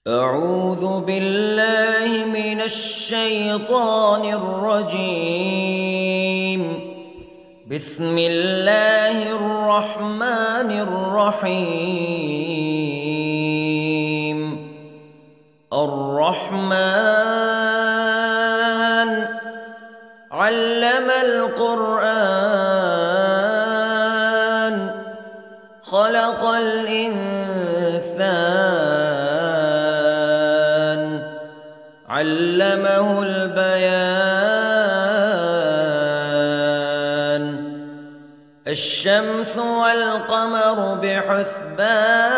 أعوذ بالله من الشيطان الرجيم. بسم الله الرحمن الرحيم. الرحمن علم القرآن خلق الإنسان علمه البيان. الشمس والقمر بحسبان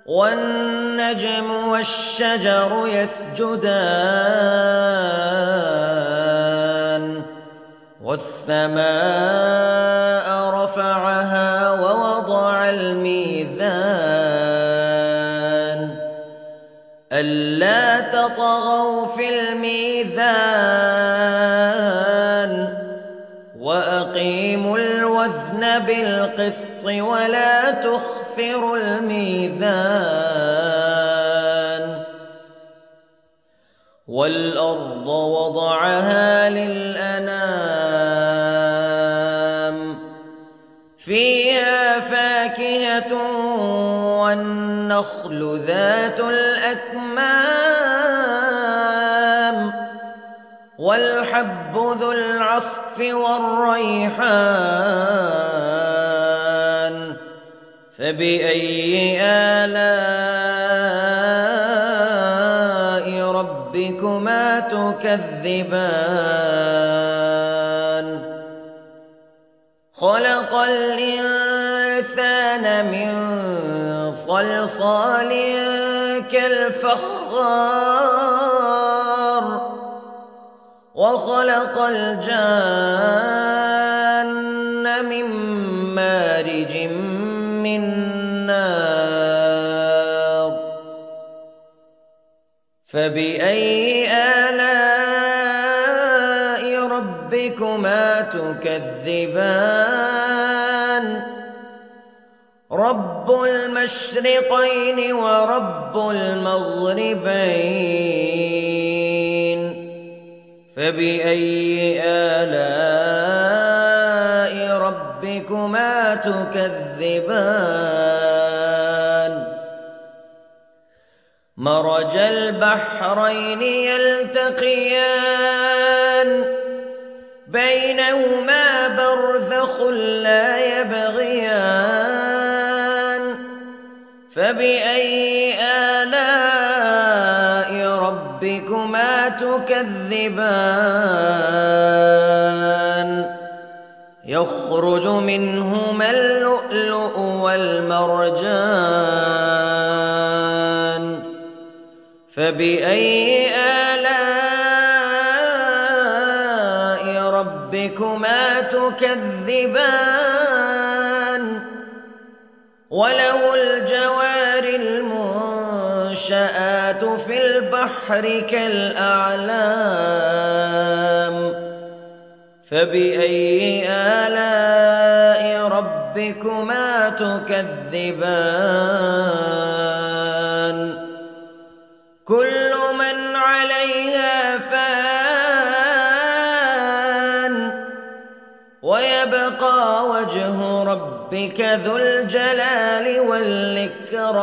والنجم والشجر يسجدان والسماء رفعها ووضع الميزان ألا تطغوا في الميزان وأقيموا الوزن بالقسط ولا تخسروا الميزان. والأرض وضعها للأنام فيها فاكهة والنخل ذات الأكمام والحب ذو العصف والريحان فبأي آلاء ربكما تكذبان. خلق الإنسان من صلصال كالفخار وخلق الجان من مارج من نار فبأي آلاء ربكما تكذبان. رب المشرقين ورب المغربين فبأي آلاء ربكما تكذبان. مرج البحرين يلتقيان بينهما برزخ لا يبغيان فبأي آلاء ربكما تكذبان. يخرج منهما اللؤلؤ والمرجان فبأي آلاء ربكما تكذبان. وله الجوار المنشآت في البحر كالأعلام فبأي آلاء ربكما تكذبان. كل من عليها فان ويبقى وجه ربك ذو الجلال والإكرام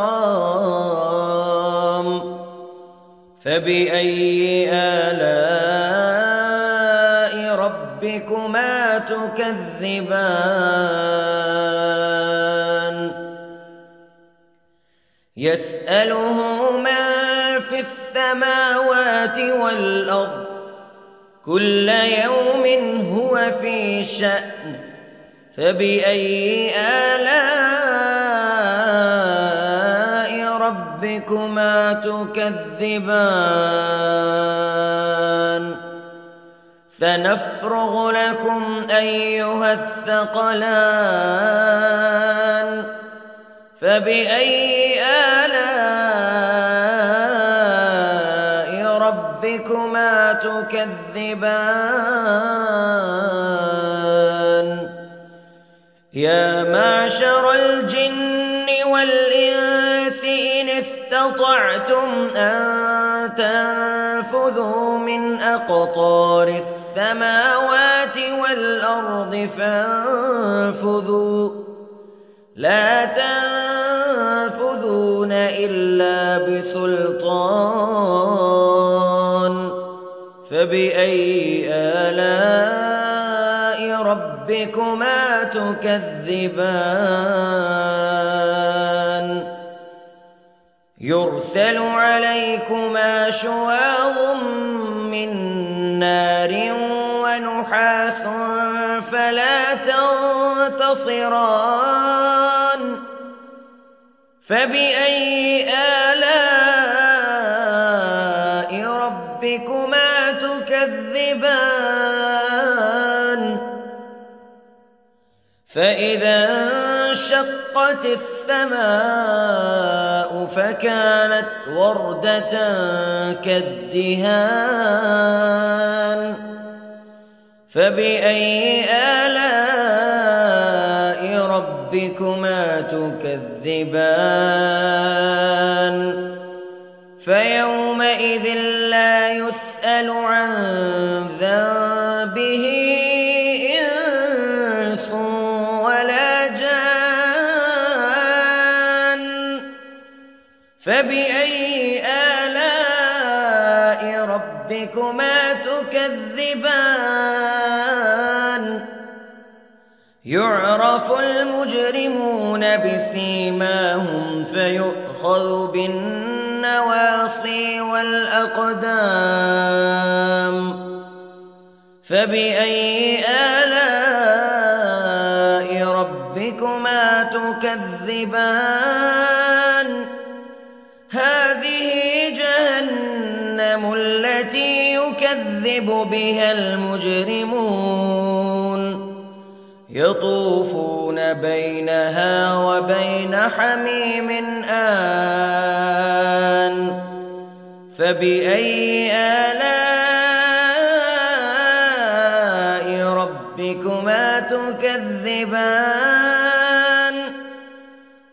فبأي آلاء ربكما تكذبان. يسأله من في السماوات والأرض كل يوم هو في شأن فبأي آلاء ربكما تكذبان. سنفرغ لكم أيها الثقلان فبأي آلاء ربكما تكذبان. يا معشر الجن والإنس والإنس إن استطعتم أن تنفذوا من أقطار السماوات والأرض فانفذوا لا تنفذون إلا بسلطان فبأي آلاء ربكما تكذبان يرسل عليكما شواظ من نار ونحاس فلا تنتصران فبأي آلاء ربكما تكذبان فإذا انشقت السماء فكانت وردة كالدهان فبأي آلاء ربكما تكذبان فيومئذ لا يسأل عن ذنبه إنس ولا جان فبأي آلاء ربكما تكذبان يعرف المجرمون بسيماهم فيؤخذ بالنواصي والأقدام فبأي آلاء ربكما تكذبان هذه جهنم التي يكذب بها المجرمون يطوفون بينها وبين حميم آن فبأي آلاء ربكما تكذبان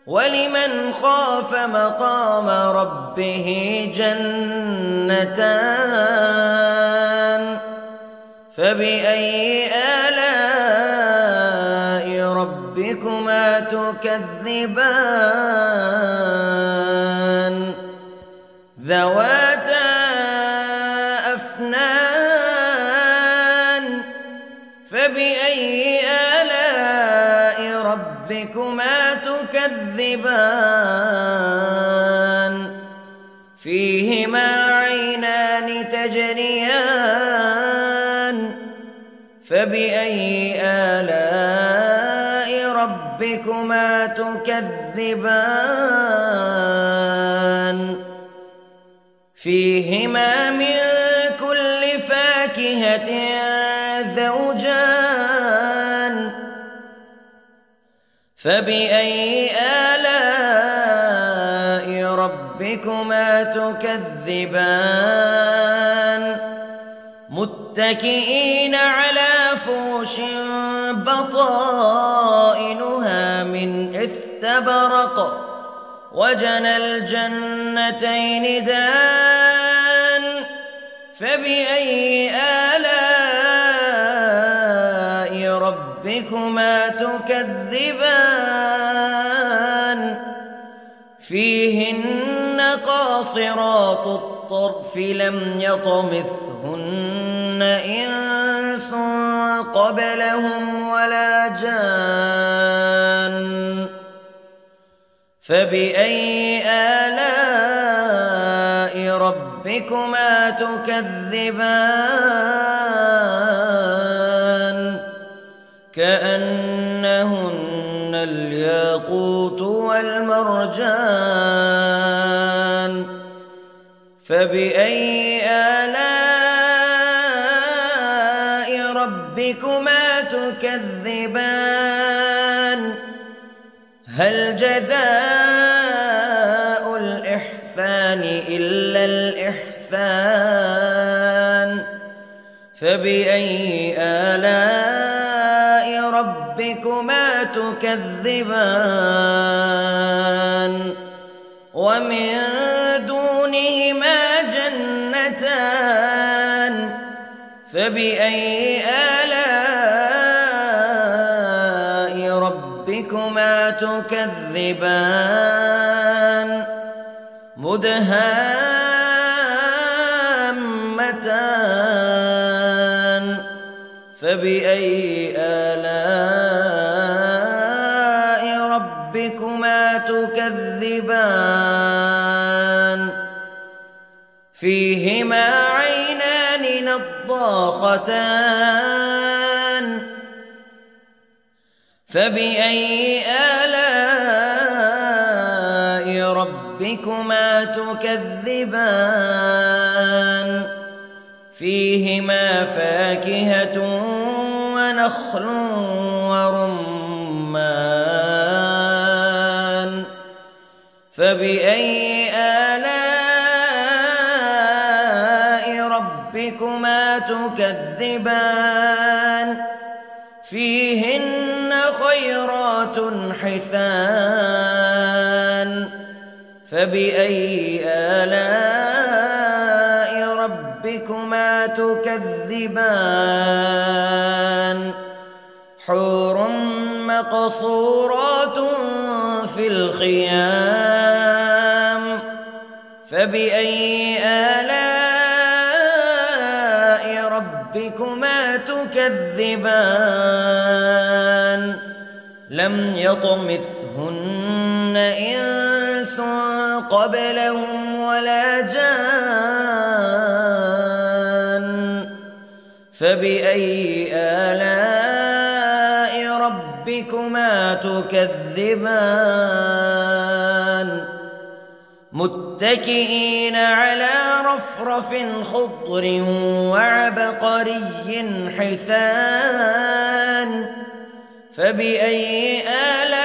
ولمن خاف مقام ربه جنتان فبأي آلاء ربكما تكذبان ذواتا أفنان فبأي آلاء ربكما تكذبان فيهما عينان تجريان فبأي آلاء ربكما تكذبان فيهما من كل فاكهة زوجان فبأي آلاء ربكما تكذبان متكئين على فرش بطائنها من استبرق وجنى الجنتين دان فبأي آلاء ربكما تكذبان فيهن قاصرات الطرف لم يطمثهن إنس قبلهم ولا جان فبأي آلاء ربكما تكذبان كأنهن الياقوت والمرجان فبأي آلاء ربكما تكذبان هل جزاء الإحسان إلا الإحسان فبأي آلاء ربكما تكذبان ومن دونهما جنتان فبأي آلاء ربكما تكذبان مدهامتان فبأي آلاء ربكما تكذبان فيهما عينان نضاختان فبأي آلاء ربكما تكذبان فيهما فاكهة ونخل ورمان فبأي آلاء ربكما تكذبان فيهن خيرات حسان فبأي آلاء ربكما تكذبان حور مقصورات في الخيام فبأي آلاء ربكما تكذبان لم يطمثهن إنس قبلهم ولا جان فبأي آلاء ربكما تكذبان متكئين على رفرف خضر وعبقري حسان فبأي آلاء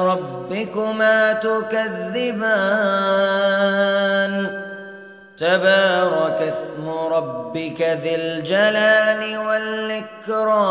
ربكما تكذبان تبارك اسم ربك ذي الجلال والإكرام